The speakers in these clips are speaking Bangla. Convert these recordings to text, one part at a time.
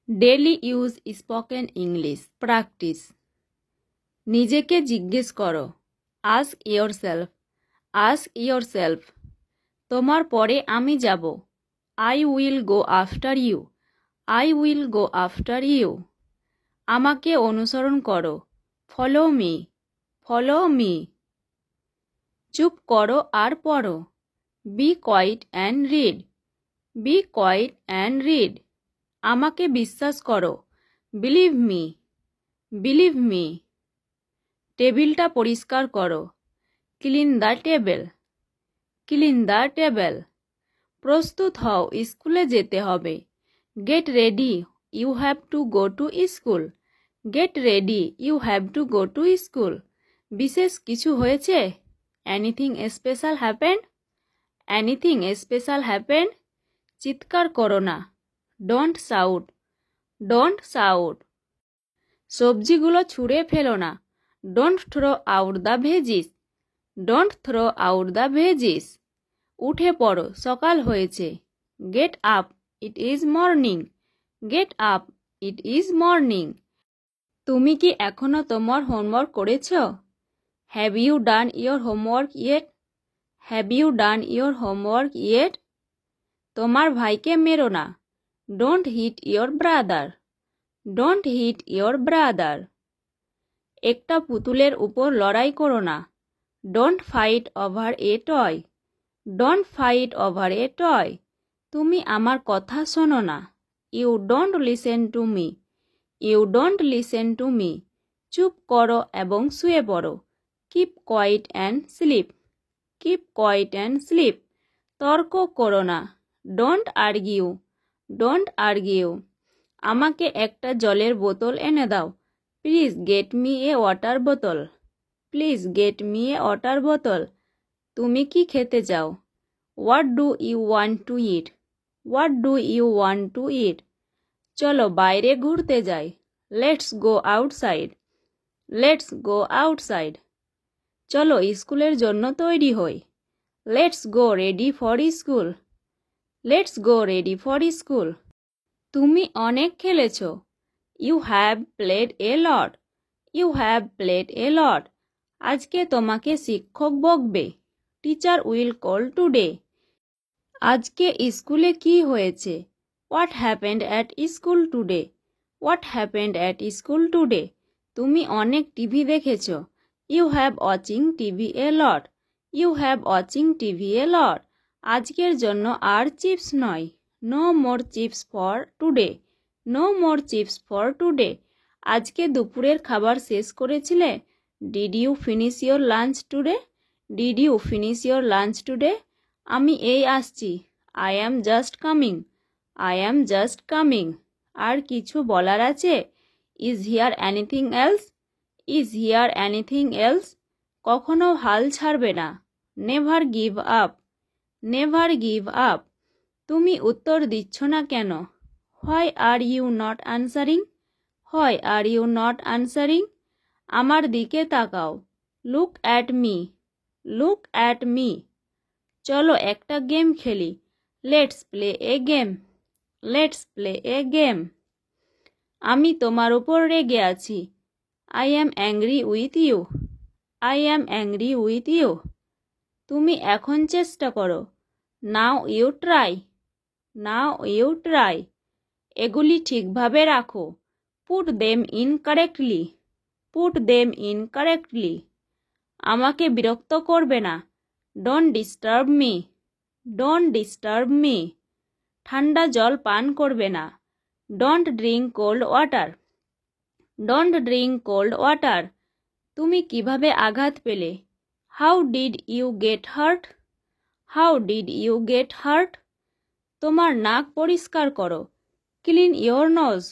Daily use spoken English practice. নিজেকে জিজ্ঞেস করো, আস্ক ইয়োরসেলফ, আস্ক ইয়োরসেলফ। তোমার পরে আমি যাব, I will go after you, I will go after you. আমাকে অনুসরণ করো, ফলো মি, ফলো মি। চুপ করো আর পড়ো, be quiet and read, be quiet and read. আমাকে বিশ্বাস করো, বিলিভ মি, বিলিভ মি। টেবিলটা পরিষ্কার করো, clean the table, clean the table. প্রস্তুত হও, স্কুলে যেতে হবে, get ready, you have to go to school, get ready, you have to go to school. বিশেষ কিছু হয়েছে, anything special happened, anything special happened. চিৎকার করো না, ডোন্ট শাউট, ডোন্ট শাউট। সবজিগুলো ছুঁড়ে ফেলো না, don't throw out the veggies, don't throw out the veggies. উঠে পড়ো, সকাল হয়েছে, get up, it is morning, get up, it is morning. তুমি কি এখনো তোমার হোমওয়ার্ক করেছ? Have you done your homework yet, have you done your homework yet. তোমার ভাইকে মেরো না, don't hit your brother, don't hit your brother. একটা পুতুলের উপর লড়াই করো না, don't fight over a toy, don't fight over a toy. তুমি আমার কথা শোনো না, you don't listen to me, you don't listen to me. চুপ করো এবং শুয়ে পড়ো, keep quiet and sleep, keep quiet and sleep. তর্ক করো না, ডোন্ট আর্গিউ, ডোন্ট আর্গিউ। আমাকে একটা জলের বোতল এনে দাও, please get me a water বোতল, please get me a water বোতল। তুমি কি খেতে চাও? What do you want to eat, what do you want to eat. চলো বাইরে ঘুরতে যাই, let's go outside, let's go outside. চলো স্কুলের জন্য তৈরি হই, let's go ready for school, let's go ready for school. তুমি অনেক খেলেছ, you have played a lot, you have played a লট। আজকে তোমাকে শিক্ষক বকবে, টিচার উইল কল টুডে। আজকে স্কুলে কি হয়েছে, what happened at school today, what happened at school today. তুমি অনেক টিভি দেখেছ, you have watching TV a lot, you have watching TV a lot. আজকের জন্য আর চিপস নয়, no more chips for today, no more chips for today. আজকে দুপুরের খাবার শেষ করেছিলে, did you finish your lunch today, did you finish your lunch today. আমি এই আসছি, I am just coming, I am just coming. আর কিছু বলার আছে, is here anything else, is here anything else. কখনো হাল ছাড়বে না, never give up, never give up. তুমি উত্তর দিচ্ছ না কেন, why are you not answering, why are you not answering. আমার দিকে তাকাও, look at me, look at me. চলো একটা গেম খেলি, let's play a game, let's play a game. আমি তোমার উপর রেগে আছি, I am angry with you, I am angry with you. তুমি এখন চেষ্টা করো, now you try, now you try. এগুলি ঠিকভাবে রাখো, put them in correctly, put them in correctly. আমাকে বিরক্ত করবে না, don't disturb me, don't disturb me. ঠান্ডা জল পান করবে না, don't drink cold water, don't drink cold water. তুমি কিভাবে আঘাত পেলে, how did you get hurt, how did you get hurt. তোমার নাক পরিষ্কার করো, clean your nose,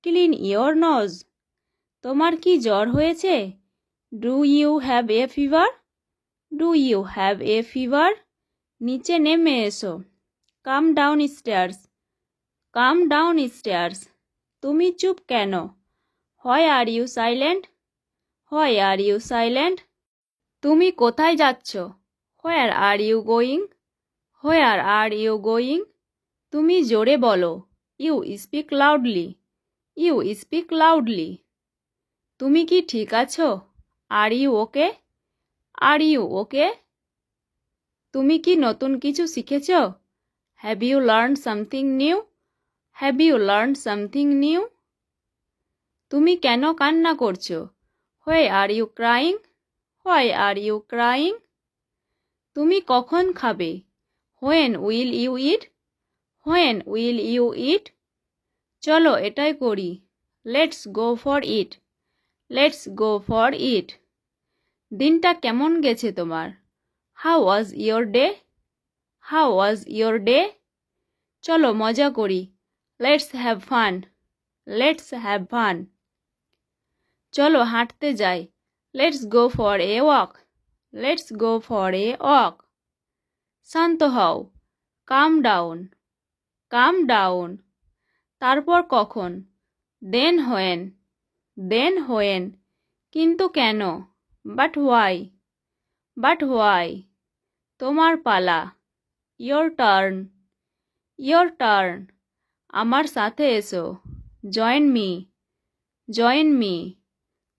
clean your nose. তোমার কি জ্বর হয়েছে, do you have a fever, do you have a fever. নিচে নেমে এসো, come downstairs, come downstairs. তুমি চুপ কেন, why are you silent, why are you silent. তুমি কোথায় যাচ্ছ, where are you going, where are you going. তুমি জোরে বলো, you speak loudly. You speak loudly. তুমি কি ঠিক আছো? Are you okay? Are you okay? তুমি কি নতুন কিছু শিখেছ? Have you learn something new? Have you learn something new? তুমি কেন কান্না করছো? Why are you crying? Why are you crying? তুমি কখন খাবে? When will you eat? When will you eat? চলো এটাই করি। Let's go for it. Let's go for it. দিনটা কেমন গেছে তোমার? How was your day? How was your day? চলো মজা করি। Let's have fun. Let's have fun. চলো হাঁটতে যাই। Let's go for a walk. Let's go for a walk. শান্ত হও। Calm down. Calm down. তারপর কখন? Then when. Then when. কিন্তু কেন? But why. But why. তোমার পালা। Your turn. Your turn. আমার সাথে এসো। Join me. Join me.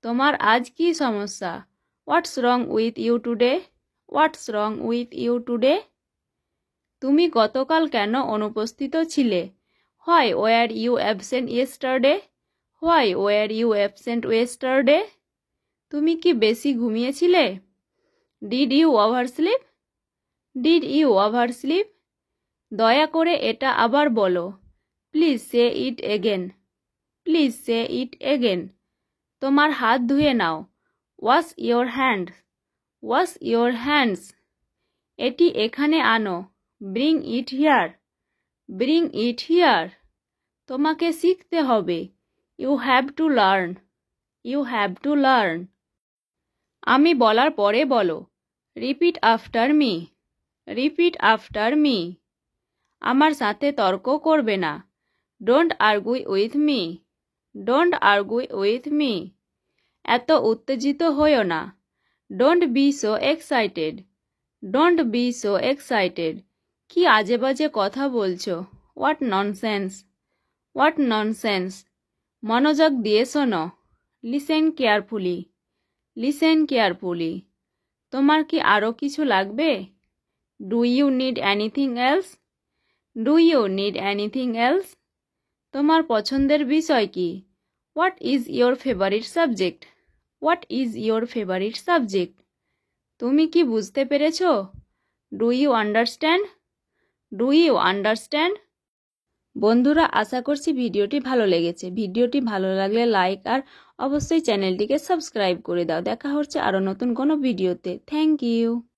তোমার আজ কি সমস্যা? What's wrong with you today? What's wrong with you today? তুমি গতকাল কেন অনুপস্থিত ছিলে? Why were you absent yesterday? Why were you absent yesterday? তুমি কি বেশি ঘুমিয়েছিলে? Did you oversleep? Did you oversleep? দয়া করে এটা আবার বলো। Please say it again. Please say it again. তোমার হাত ধুয়ে নাও। Wash your hands. Wash your hands. এটি এখানে আনো। Bring it here. Bring it here. তোমাকে শিখতে হবে। You have to learn. You have to learn. আমি বলার পরে বলো। Repeat after me. Repeat after me. আমার সাথে তর্ক করবে না। Don't argue with me. Don't argue with me. এত উত্তেজিত হইও না। Don't be so excited. Don't be so excited. কি আজে বাজে কথা বলছো? What nonsense. What nonsense. মনোযোগ দিয়ে শোনো। Listen carefully. Listen carefully. তোমার কি আরও কিছু লাগবে? Do you need anything else? Do you need anything else? তোমার পছন্দের বিষয় কি? What is your favourite subject? What is your favourite subject? তুমি কি বুঝতে পেরেছ? Do you understand? Do you understand? বন্ধুরা, আশা করছি ভিডিওটি ভালো লেগেছে। ভিডিওটি ভালো লাগলে লাইক আর অবশ্যই চ্যানেলটিকে সাবস্ক্রাইব করে দাও। দেখা হচ্ছে আরও নতুন কোনো ভিডিওতে। Thank you.